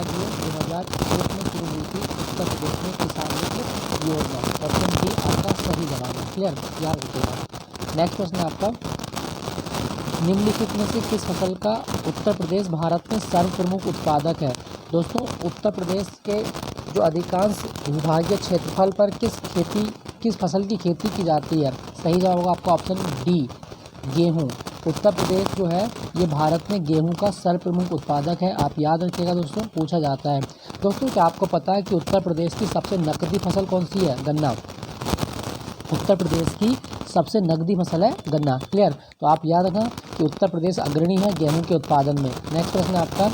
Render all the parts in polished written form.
जो 2001 में शुरू हुई थी उत्तर प्रदेश में किसान वित्त योजना। ऑप्शन डी आपका सही जवाब है। क्लियर, याद रखिएगा। नेक्स्ट प्रश्न है आपका, निम्नलिखित में से किस फसल का उत्तर प्रदेश भारत में सर्व प्रमुख उत्पादक है। दोस्तों, उत्तर प्रदेश के जो अधिकांश विभागीय क्षेत्रफल पर किस फसल की खेती की जाती है। सही जवाब होगा आपका ऑप्शन डी, गेहूं। उत्तर प्रदेश जो है ये भारत में गेहूं का सर्व प्रमुख उत्पादक है। आप याद रखिएगा दोस्तों, पूछा जाता है। दोस्तों, क्या आपको पता है कि उत्तर प्रदेश की सबसे नकदी फसल कौन सी है। गन्ना। उत्तर प्रदेश की सबसे नकदी फसल है गन्ना। क्लियर, तो आप याद रखना कि उत्तर प्रदेश अग्रणी है गेहूं के उत्पादन में। नेक्स्ट प्रश्न है आपका,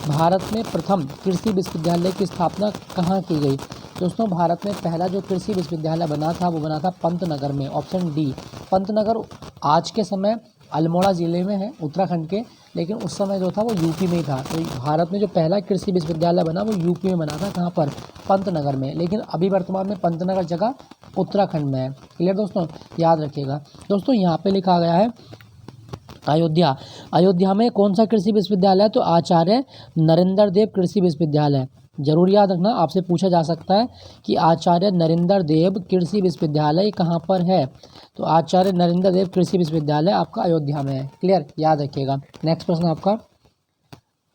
भारत में प्रथम कृषि विश्वविद्यालय की स्थापना कहाँ की गई। दोस्तों, भारत में पहला जो कृषि विश्वविद्यालय बना था वो बना था पंतनगर में। ऑप्शन डी, पंतनगर आज के समय अल्मोड़ा ज़िले में है उत्तराखंड के, लेकिन उस समय जो था वो यूपी में ही था। तो भारत में जो पहला कृषि विश्वविद्यालय बना वो यूपी में बना था। कहाँ पर, पंतनगर में। लेकिन अभी वर्तमान में पंतनगर जगह उत्तराखंड में है। क्लियर दोस्तों, याद रखिएगा। दोस्तों, यहाँ पे लिखा गया है अयोध्या। अयोध्या में कौन सा कृषि विश्वविद्यालय है, तो आचार्य नरेंद्र देव कृषि विश्वविद्यालय। जरूर याद रखना, आपसे पूछा जा सकता है कि आचार्य नरेंद्र देव कृषि विश्वविद्यालय कहाँ पर है। तो आचार्य नरेंद्र देव कृषि विश्वविद्यालय आपका अयोध्या में है। क्लियर, याद रखिएगा। नेक्स्ट प्रश्न आपका,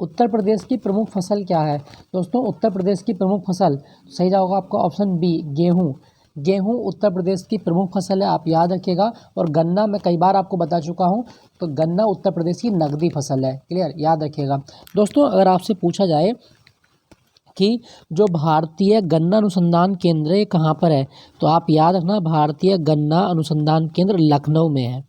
उत्तर प्रदेश की प्रमुख फसल क्या है। दोस्तों, उत्तर प्रदेश की प्रमुख फसल, सही जवाब होगा आपका ऑप्शन बी, गेहूँ। गेहूं उत्तर प्रदेश की प्रमुख फसल है। आप याद रखिएगा। और गन्ना मैं कई बार आपको बता चुका हूं, तो गन्ना उत्तर प्रदेश की नकदी फसल है। क्लियर, याद रखिएगा। दोस्तों, अगर आपसे पूछा जाए कि जो भारतीय गन्ना अनुसंधान केंद्र है कहाँ पर है, तो आप याद रखना भारतीय गन्ना अनुसंधान केंद्र लखनऊ में है।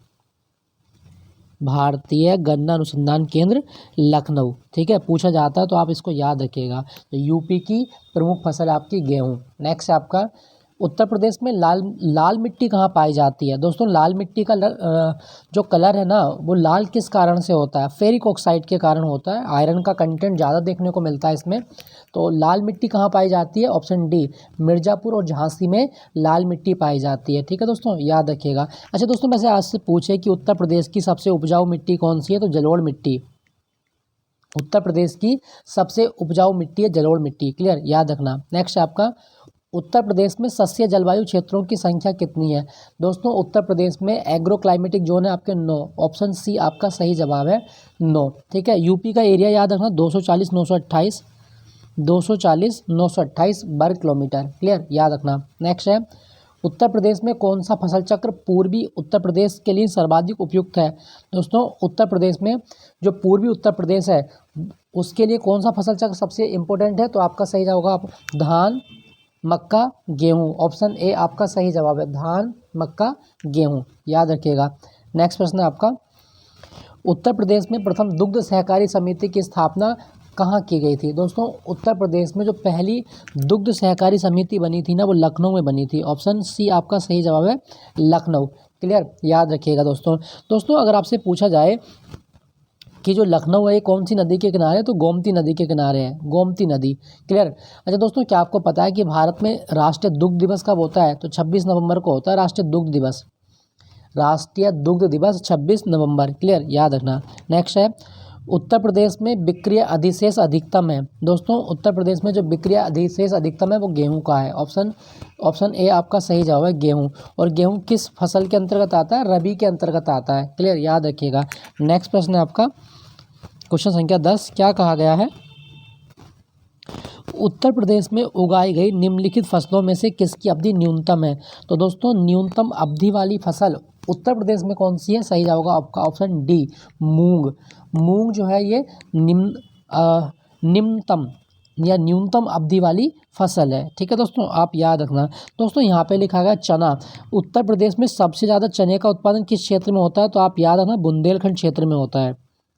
भारतीय गन्ना अनुसंधान केंद्र लखनऊ। ठीक है, पूछा जाता है तो आप इसको याद रखिएगा। तो यूपी की प्रमुख फसल है आपकी गेहूं। नेक्स्ट है आपका, उत्तर प्रदेश में लाल मिट्टी कहाँ पाई जाती है। दोस्तों, लाल मिट्टी का जो कलर है ना वो लाल किस कारण से होता है। फेरिक ऑक्साइड के कारण होता है। आयरन का कंटेंट ज़्यादा देखने को मिलता है इसमें। तो लाल मिट्टी कहाँ पाई जाती है, ऑप्शन डी, मिर्ज़ापुर और झांसी में लाल मिट्टी पाई जाती है। ठीक है दोस्तों, याद रखिएगा। अच्छा दोस्तों, वैसे आज से पूछे कि उत्तर प्रदेश की सबसे उपजाऊ मिट्टी कौन सी है, तो जलोढ़ मिट्टी। उत्तर प्रदेश की सबसे उपजाऊ मिट्टी है जलोढ़ मिट्टी। क्लियर, याद रखना। नेक्स्ट है आपका, उत्तर प्रदेश में सस्य जलवायु क्षेत्रों की संख्या कितनी है। दोस्तों, उत्तर प्रदेश में एग्रो क्लाइमेटिक जोन है आपके 9। ऑप्शन सी आपका सही जवाब है 9। ठीक है, यूपी का एरिया याद रखना 240,928 वर्ग किलोमीटर। क्लियर, याद रखना। नेक्स्ट है, उत्तर प्रदेश में कौन सा फसल चक्र पूर्वी उत्तर प्रदेश के लिए सर्वाधिक उपयुक्त है। दोस्तों, उत्तर प्रदेश में जो पूर्वी उत्तर प्रदेश है उसके लिए कौन सा फसल चक्र सबसे इम्पोर्टेंट है, तो आपका सही जवाब होगा धान, मक्का, गेहूं। ऑप्शन ए आपका सही जवाब है, धान, मक्का, गेहूं। याद रखिएगा। नेक्स्ट प्रश्न है आपका, उत्तर प्रदेश में प्रथम दुग्ध सहकारी समिति की स्थापना कहाँ की गई थी। दोस्तों, उत्तर प्रदेश में जो पहली दुग्ध सहकारी समिति बनी थी ना वो लखनऊ में बनी थी। ऑप्शन सी आपका सही जवाब है, लखनऊ। क्लियर, याद रखिएगा दोस्तों, अगर आपसे पूछा जाए कि जो लखनऊ है ये कौन सी नदी के किनारे है, तो गोमती नदी के किनारे है, गोमती नदी। क्लियर। अच्छा दोस्तों, क्या आपको पता है कि भारत में राष्ट्रीय दुग्ध दिवस कब होता है, तो 26 नवंबर को होता है राष्ट्रीय दुग्ध दिवस। राष्ट्रीय दुग्ध दिवस 26 नवंबर। क्लियर, याद रखना। नेक्स्ट है, उत्तर प्रदेश में विक्रय अधिशेष अधिकतम है। दोस्तों, उत्तर प्रदेश में जो विक्रय अधिशेष अधिकतम है वो गेहूं का है। ऑप्शन ए आपका सही जवाब है, गेहूं। और गेहूं किस फसल के अंतर्गत आता है, रबी के अंतर्गत आता है। क्लियर, याद रखिएगा। नेक्स्ट प्रश्न है आपका, क्वेश्चन संख्या 10, क्या कहा गया है, उत्तर प्रदेश में उगाई गई निम्नलिखित फसलों में से किसकी अवधि न्यूनतम है। तो दोस्तों, न्यूनतम अवधि वाली फसल उत्तर प्रदेश में कौन सी है, सही जवाब होगा आपका ऑप्शन डी, मूंग। मूंग जो है ये निम्नतम या न्यूनतम अवधि वाली फसल है। ठीक है दोस्तों, आप याद रखना। दोस्तों, यहाँ पे लिखा गया चना। उत्तर प्रदेश में सबसे ज़्यादा चने का उत्पादन किस क्षेत्र में होता है, तो आप याद रखना बुंदेलखंड क्षेत्र में होता है।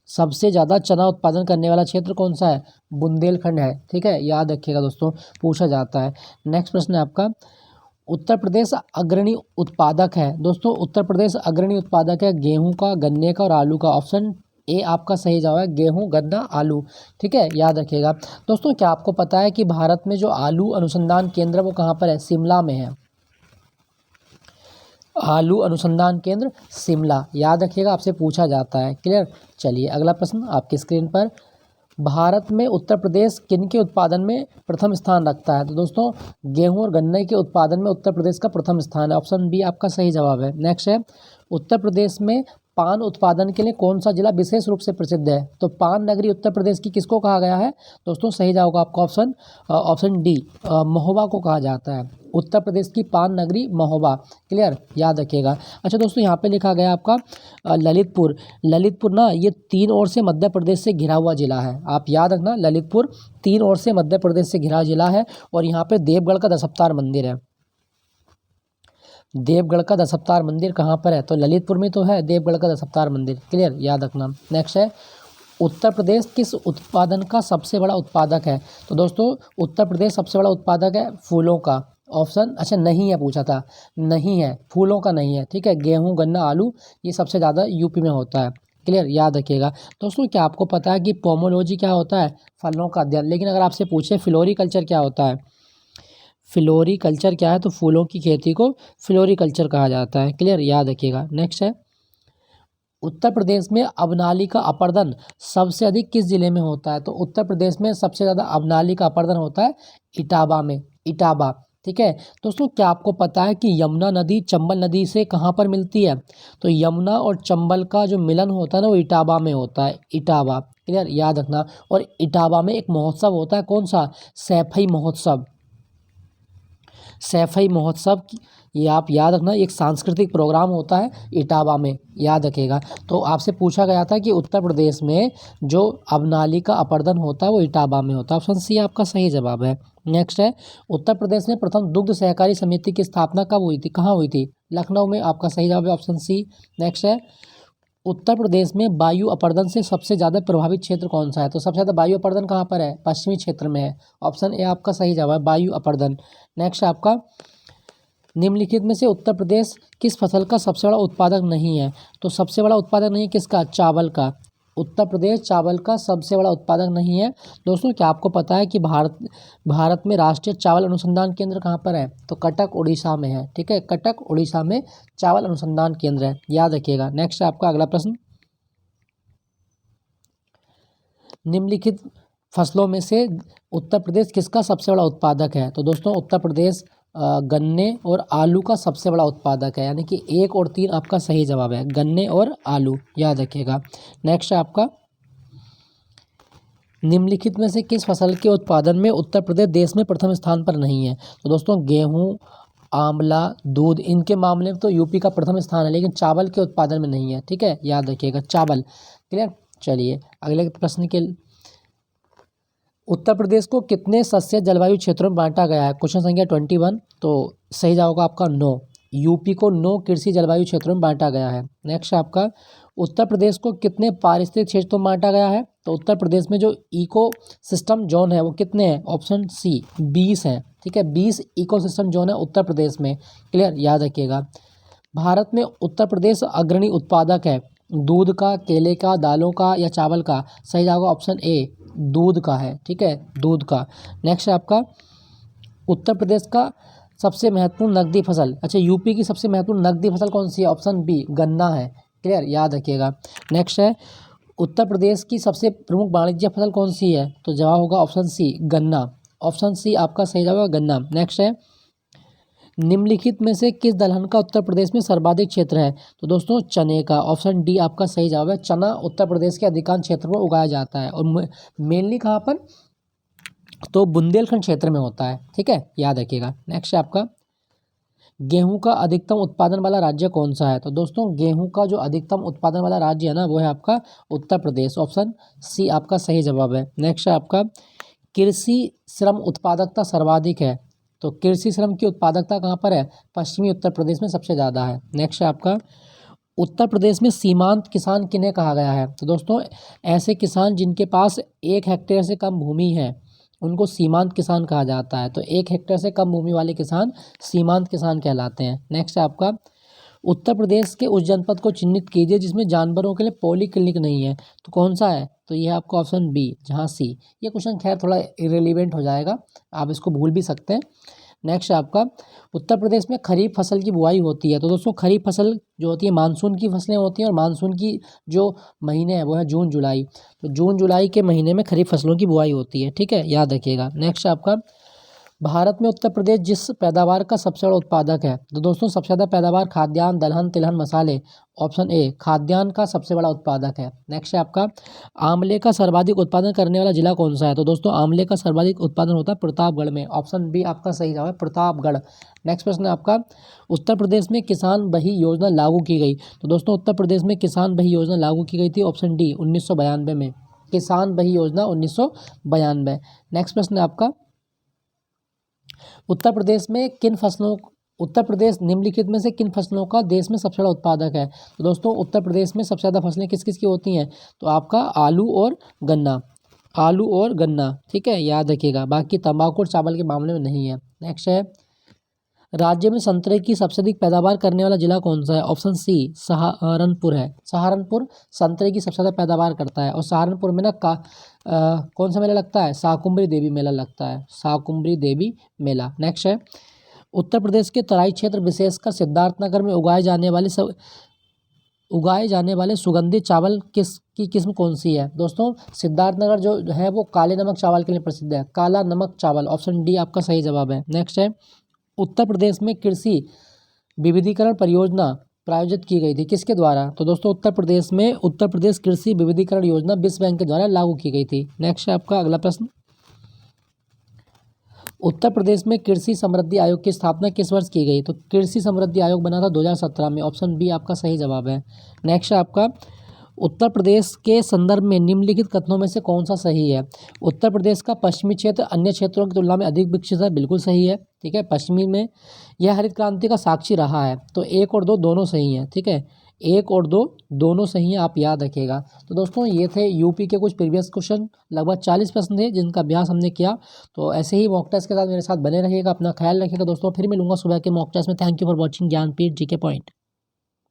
सबसे ज़्यादा चना उत्पादन करने वाला क्षेत्र कौन सा है, बुंदेलखंड है। ठीक है, याद रखिएगा दोस्तों, पूछा जाता है। नेक्स्ट प्रश्न है आपका, उत्तर प्रदेश अग्रणी उत्पादक है। दोस्तों, उत्तर प्रदेश अग्रणी उत्पादक है गेहूं का, गन्ने का और आलू का। ऑप्शन ए आपका सही जवाब है, गेहूं, गन्ना, आलू। ठीक है, याद रखिएगा। दोस्तों, क्या आपको पता है कि भारत में जो आलू अनुसंधान केंद्र वो कहाँ पर है, शिमला में है। आलू अनुसंधान केंद्र शिमला, याद रखिएगा, आपसे पूछा जाता है। क्लियर। चलिए अगला प्रश्न आपकी स्क्रीन पर, भारत में उत्तर प्रदेश किन के उत्पादन में प्रथम स्थान रखता है? तो दोस्तों गेहूं और गन्ने के उत्पादन में उत्तर प्रदेश का प्रथम स्थान है। ऑप्शन बी आपका सही जवाब है। नेक्स्ट है, उत्तर प्रदेश में पान उत्पादन के लिए कौन सा जिला विशेष रूप से प्रसिद्ध है? तो पान नगरी उत्तर प्रदेश की किसको कहा गया है? दोस्तों सही जवाब होगा आपका ऑप्शन डी, महोबा को कहा जाता है। उत्तर प्रदेश की पान नगरी महोबा। क्लियर, याद रखिएगा। अच्छा दोस्तों, यहाँ पे लिखा गया आपका ललितपुर। ललितपुर ना ये 3 ओर से मध्य प्रदेश से घिरा हुआ जिला है। आप याद रखना, ललितपुर 3 ओर से मध्य प्रदेश से घिरा जिला है। और यहाँ पे देवगढ़ का दशावतार मंदिर है। देवगढ़ का दशावतार मंदिर कहाँ पर है? तो ललितपुर में तो है देवगढ़ का दशावतार मंदिर। क्लियर, याद रखना। नेक्स्ट है, उत्तर प्रदेश किस उत्पादन का सबसे बड़ा उत्पादक है? तो दोस्तों उत्तर प्रदेश सबसे बड़ा उत्पादक है फूलों का। ऑप्शन अच्छा नहीं है, पूछा था, नहीं है, फूलों का नहीं है। ठीक है, गेहूं, गन्ना, आलू ये सबसे ज़्यादा यूपी में होता है। क्लियर, याद रखिएगा। दोस्तों क्या आपको पता है कि पोमोलॉजी क्या होता है? फलों का अध्ययन। लेकिन अगर आपसे पूछे फ्लोरिकल्चर क्या होता है? फ्लोरिकल्चर क्या है? तो फूलों की खेती को फ्लोरिकल्चर कहा जाता है। क्लियर, याद रखिएगा। नेक्स्ट है, उत्तर प्रदेश में अबनाली का अपर्दन सबसे अधिक किस जिले में होता है? तो उत्तर प्रदेश में सबसे ज़्यादा अबनाली का अपर्दन होता है इटावा में। इटावा। ठीक है दोस्तों, क्या आपको पता है कि यमुना नदी चंबल नदी से कहाँ पर मिलती है? तो यमुना और चंबल का जो मिलन होता है ना वो इटावा में होता है। इटावा। क्लियर, याद रखना। और इटावा में एक महोत्सव होता है, कौन सा? सैफई महोत्सव। सैफई महोत्सव ये आप याद रखना, एक सांस्कृतिक प्रोग्राम होता है इटावा में, याद रखिएगा। तो आपसे पूछा गया था कि उत्तर प्रदेश में जो अबनाली का अपर्दन होता है वो इटावा में होता है। ऑप्शन सी आपका सही जवाब है। नेक्स्ट है, उत्तर प्रदेश में प्रथम दुग्ध सहकारी समिति की स्थापना कब हुई थी? कहाँ हुई थी? लखनऊ में। आपका सही जवाब है ऑप्शन सी। नेक्स्ट है, उत्तर प्रदेश में वायु अपर्दन से सबसे ज़्यादा प्रभावित क्षेत्र कौन सा है? तो सबसे ज़्यादा वायु अपर्दन कहाँ पर है? पश्चिमी क्षेत्र में है। ऑप्शन ए आपका सही जवाब है, वायु अपर्दन। नेक्स्ट आपका, निम्नलिखित में से उत्तर प्रदेश किस फसल का सबसे बड़ा उत्पादक नहीं है? तो सबसे बड़ा उत्पादक नहीं है किसका? चावल का। उत्तर प्रदेश चावल का सबसे बड़ा उत्पादक नहीं है। दोस्तों क्या आपको पता है कि भारत में राष्ट्रीय चावल अनुसंधान केंद्र कहाँ पर है? तो कटक उड़ीसा में है। ठीक है, कटक उड़ीसा में चावल अनुसंधान केंद्र है, याद रखिएगा। नेक्स्ट आपका अगला प्रश्न, निम्नलिखित फसलों में से उत्तर प्रदेश किसका सबसे बड़ा उत्पादक है? तो दोस्तों उत्तर प्रदेश गन्ने और आलू का सबसे बड़ा उत्पादक है, यानी कि 1 और 3 आपका सही जवाब है, गन्ने और आलू, याद रखिएगा। नेक्स्ट आपका, निम्नलिखित में से किस फसल के उत्पादन में उत्तर प्रदेश देश में प्रथम स्थान पर नहीं है? तो दोस्तों गेहूं, आंवला, दूध इनके मामले में तो यूपी का प्रथम स्थान है, लेकिन चावल के उत्पादन में नहीं है। ठीक है, याद रखिएगा, चावल। क्लियर। चलिए अगले प्रश्न के, उत्तर प्रदेश को कितने सस्य जलवायु क्षेत्रों में बांटा गया है? क्वेश्चन संख्या 21। तो सही जवाब होगा आपका 9। यूपी को 9 कृषि जलवायु क्षेत्रों में बांटा गया है। नेक्स्ट आपका, उत्तर प्रदेश को कितने पारिस्थितिक क्षेत्रों में बांटा गया है? तो उत्तर प्रदेश में जो इको सिस्टम जोन है वो कितने हैं? ऑप्शन सी 20 हैं। ठीक है, 20 इको सिस्टम जोन है उत्तर प्रदेश में। क्लियर, याद रखिएगा। भारत में उत्तर प्रदेश अग्रणी उत्पादक है दूध का, केले का, दालों का या चावल का? सही जवाब ऑप्शन ए, दूध का है। ठीक है, दूध का। नेक्स्ट आपका, उत्तर प्रदेश का सबसे महत्वपूर्ण नकदी फसल, अच्छा यूपी की सबसे महत्वपूर्ण नकदी फसल कौन सी है? ऑप्शन बी, गन्ना है। क्लियर, याद रखिएगा। नेक्स्ट है, उत्तर प्रदेश की सबसे प्रमुख वाणिज्य फसल कौन सी है? तो जवाब होगा ऑप्शन सी, गन्ना। ऑप्शन सी आपका सही जवाब है, गन्ना। नेक्स्ट है, निम्नलिखित में से किस दलहन का उत्तर प्रदेश में सर्वाधिक क्षेत्र है? तो दोस्तों चने का। ऑप्शन डी आपका सही जवाब है, चना उत्तर प्रदेश के अधिकांश क्षेत्र में उगाया जाता है, और मेनली कहाँ पर? तो बुंदेलखंड क्षेत्र में होता है। ठीक है, याद रखिएगा। नेक्स्ट आपका, गेहूं का अधिकतम उत्पादन वाला राज्य कौन सा है? तो दोस्तों गेहूं का जो अधिकतम उत्पादन वाला राज्य है ना वो है आपका उत्तर प्रदेश। ऑप्शन सी आपका सही जवाब है। नेक्स्ट आपका, कृषि श्रम उत्पादकता सर्वाधिक है, तो कृषि श्रम की उत्पादकता कहाँ पर है? पश्चिमी उत्तर प्रदेश में सबसे ज़्यादा है। नेक्स्ट आपका, उत्तर प्रदेश में सीमांत किसान किन्हें कहा गया है? तो दोस्तों ऐसे किसान जिनके पास 1 हेक्टेयर से कम भूमि है उनको सीमांत किसान कहा जाता है। तो 1 हेक्टेयर से कम भूमि वाले किसान सीमांत किसान कहलाते हैं। नेक्स्ट आपका, उत्तर प्रदेश के उस जनपद को चिन्हित कीजिए जिसमें जानवरों के लिए पॉली क्लिनिक नहीं है। तो कौन सा है? तो ये है आपका ऑप्शन बी, झांसी। ये क्वेश्चन खैर थोड़ा इरेलीवेंट हो जाएगा, आप इसको भूल भी सकते हैं। नेक्स्ट है आपका उत्तर प्रदेश में खरीफ फसल की बुआई होती है। तो दोस्तों खरीफ फसल जो होती है मानसून की फसलें होती हैं और मानसून की जो महीने हैं वो है जून जुलाई। तो जून जुलाई के महीने में खरीफ फसलों की बुआई होती है, ठीक है, याद रखिएगा। नेक्स्ट है आपका भारत में उत्तर प्रदेश जिस पैदावार का सबसे बड़ा उत्पादक है। तो दोस्तों सबसे ज़्यादा पैदावार खाद्यान्न, दलहन, तिलहन, मसाले, ऑप्शन ए खाद्यान्न का सबसे बड़ा उत्पादक है। नेक्स्ट है आपका आंवले का सर्वाधिक उत्पादन करने वाला जिला कौन सा है। तो दोस्तों आंवले का सर्वाधिक उत्पादन होता है प्रतापगढ़ में, ऑप्शन बी आपका सही जवाब है प्रतापगढ़। नेक्स्ट प्रश्न है आपका उत्तर प्रदेश में किसान बही योजना लागू की गई। तो दोस्तों उत्तर प्रदेश में किसान बही योजना लागू की गई थी, ऑप्शन डी 1992 में, किसान बही योजना 1992। नेक्स्ट प्रश्न है आपका उत्तर प्रदेश में किन फसलों उत्तर प्रदेश निम्नलिखित में से किन फसलों का देश में सबसे बड़ा उत्पादक है। तो दोस्तों उत्तर प्रदेश में सबसे ज़्यादा फसलें किस किस की होती हैं। तो आपका आलू और गन्ना, आलू और गन्ना, ठीक है, याद रखिएगा। बाकी तंबाकू और चावल के मामले में नहीं है। नेक्स्ट है राज्य में संतरे की सबसे अधिक पैदावार करने वाला जिला कौन सा है। ऑप्शन सी सहारनपुर है। सहारनपुर संतरे की सबसे ज़्यादा पैदावार करता है और सहारनपुर में ना कौन सा मेला लगता है, शाकुंभरी देवी मेला लगता है, शाकुंभरी देवी मेला। नेक्स्ट है उत्तर प्रदेश के तराई क्षेत्र विशेषकर सिद्धार्थनगर में उगाए जाने वाले सुगंधित चावल की किस्म कौन सी है। दोस्तों सिद्धार्थनगर जो है वो काले नमक चावल के लिए प्रसिद्ध है, काला नमक चावल, ऑप्शन डी आपका सही जवाब है। नेक्स्ट है उत्तर प्रदेश में कृषि विविधीकरण परियोजना प्रायोजित की गई थी, किसके द्वारा। तो दोस्तों उत्तर प्रदेश में उत्तर प्रदेश कृषि विविधीकरण योजना विश्व बैंक के द्वारा लागू की गई थी। नेक्स्ट है आपका अगला प्रश्न उत्तर प्रदेश में कृषि समृद्धि आयोग की स्थापना किस वर्ष की गई। तो कृषि समृद्धि आयोग बना था 2017 में, ऑप्शन बी आपका सही जवाब है। नेक्स्ट है आपका उत्तर प्रदेश के संदर्भ में निम्नलिखित कथनों में से कौन सा सही है। उत्तर प्रदेश का पश्चिमी क्षेत्र अन्य क्षेत्रों की तुलना में अधिक विकसित है, बिल्कुल सही है, ठीक है। पश्चिमी में यह हरित क्रांति का साक्षी रहा है। तो 1 और 2 दोनों सही हैं, ठीक है, 1 और 2 दोनों सही हैं, आप याद रखिएगा। तो दोस्तों ये थे यूपी के कुछ प्रीवियस क्वेश्चन, लगभग 40 प्रश्न थे जिनका अभ्यास हमने किया। तो ऐसे ही मॉक टेस्ट के साथ मेरे साथ बने रहिएगा, अपना ख्याल रखिएगा दोस्तों। फिर मिलूंगा सुबह के मॉक टेस्ट में। Thank you for watching Jnanpith GK point.